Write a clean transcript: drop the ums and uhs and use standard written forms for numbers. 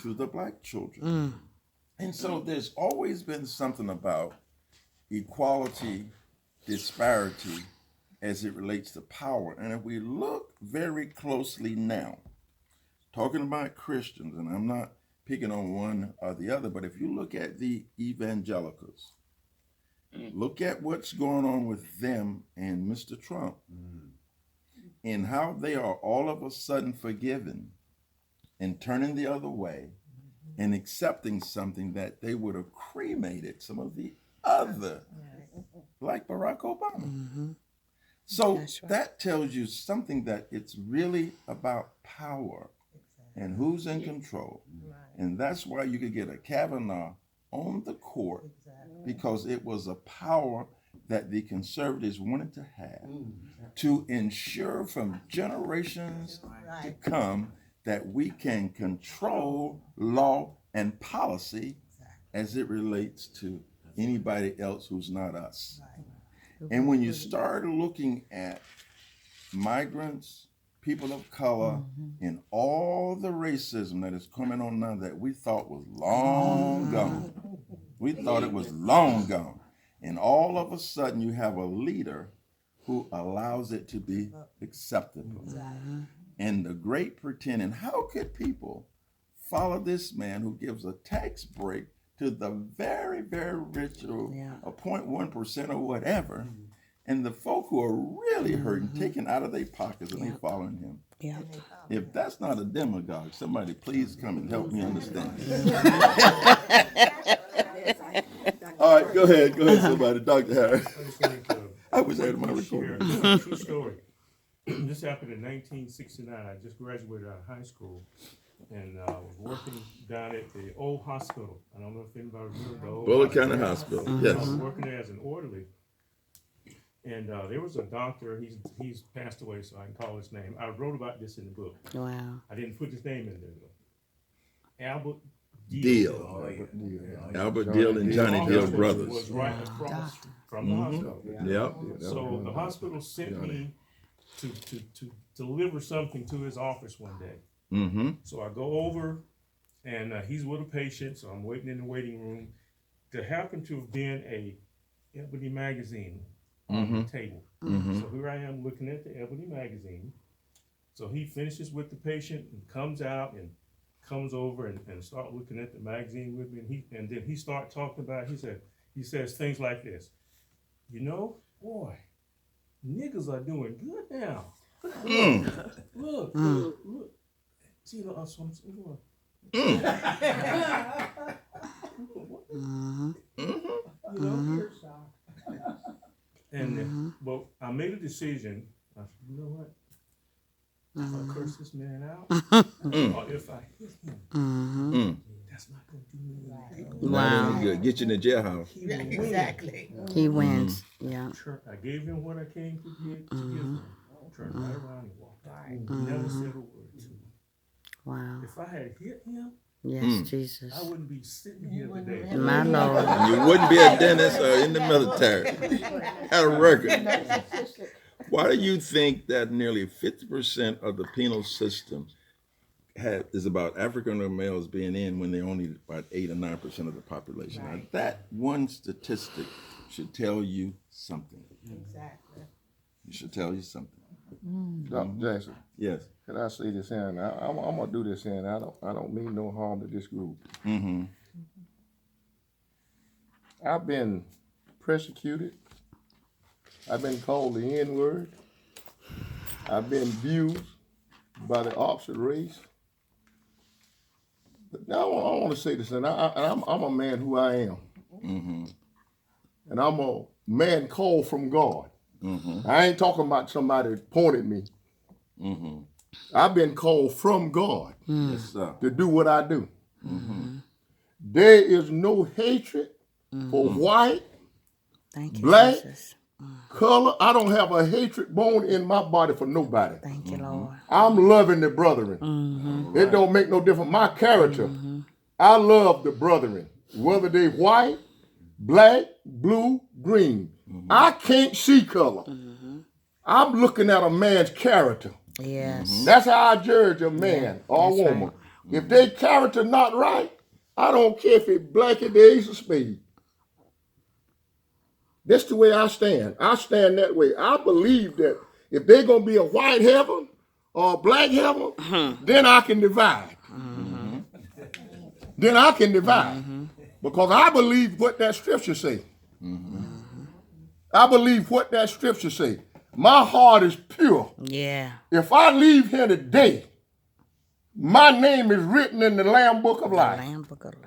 to the black children. And so there's always been something about equality, disparity as it relates to power. And if we look very closely now, talking about Christians, and I'm not picking on one or the other, but if you look at the evangelicals, look at what's going on with them and Mr. Trump, and how they are all of a sudden forgiven and turning the other way and accepting something that they would have cremated some of the other, like Barack Obama. So that tells you something, that it's really about power and who's in control. And that's why you could get a Kavanaugh on the court, because it was a power that the conservatives wanted to have to ensure from generations to come that we can control law and policy as it relates to anybody else who's not us. And when you start looking at migrants, people of color, and all the racism that is coming on now that we thought was long gone, we thought it was long gone. And all of a sudden you have a leader who allows it to be acceptable. And the great pretending, how could people follow this man who gives a tax break to the very, very rich, or a 0.1% or whatever, and the folk who are really hurting, taken out of their pockets, and they following him? If that's not a demagogue, somebody please come and help me understand. All right, go ahead, somebody, Dr. Harris. I wish I had my recording. True story. This happened in 1969. I just graduated out of high school, and was working down at the old hospital. I don't know if anybody remembers the old Bullock County Hospital. Yes. I was working there as an orderly, and there was a doctor. He's passed away, so I can call his name. I wrote about this in the book. Wow. I didn't put his name in there though. Albert Deal. Yeah. Albert Deal and Johnny Deal Was brothers. right across from the hospital. Yep. So the hospital sent me to deliver something to his office one day. So I go over, and he's with a patient, so I'm waiting in the waiting room. There happened to have been a Ebony magazine on the table. So here I am looking at the Ebony magazine. So he finishes with the patient and comes out and comes over and start looking at the magazine with me, and then he start talking about, he says things like this: you know, boy, niggas are doing good now. Look. See, that's what I'm saying. You know? And well, I made a decision. I said, you know what? If I curse this man out, or if I hit him, that's not going to do me anything. Wow. Good. Get you in the jailhouse. Exactly. He wins. Yeah. I gave him what I came to give him. Turned right around and walked out. Never said a word to me. Wow. If I had hit him, Yes, Jesus. I wouldn't be sitting here today. My Lord. And you wouldn't be a dentist or in the military. Had a record. Why do you think that nearly 50% of the penal system is about African males being in, when they're only about 8 or 9% of the population? Now, that one statistic should tell you something. Exactly. It should tell you something. Dr. Jackson, Yes. can I say this here? And I'm gonna do this here, and I don't mean no harm to this group. I've been persecuted. I've been called the N-word. I've been abused by the opposite race. But now I want to say this, and I'm a man who I am. And I'm a man called from God. I ain't talking about somebody that pointed me. I've been called from God Yes, sir. to do what I do. There is no hatred for white, Thank you, black, Jesus. color. I don't have a hatred bone in my body for nobody. Thank you, Lord. I'm loving the brethren. It don't make no difference. My character, I love the brethren, whether they white, black, blue, green. I can't see color. I'm looking at a man's character. Yes. That's how I judge a man or a That's woman. If they character not right, I don't care if it black at the ace of spades. That's the way I stand. I stand that way. I believe that if they're going to be a white heaven or a black heaven, then I can divide. Then I can divide. Because I believe what that scripture say. I believe what that scripture say. My heart is pure. Yeah. If I leave here today, my name is written in the Lamb Book of Life. Lamb Book of Life.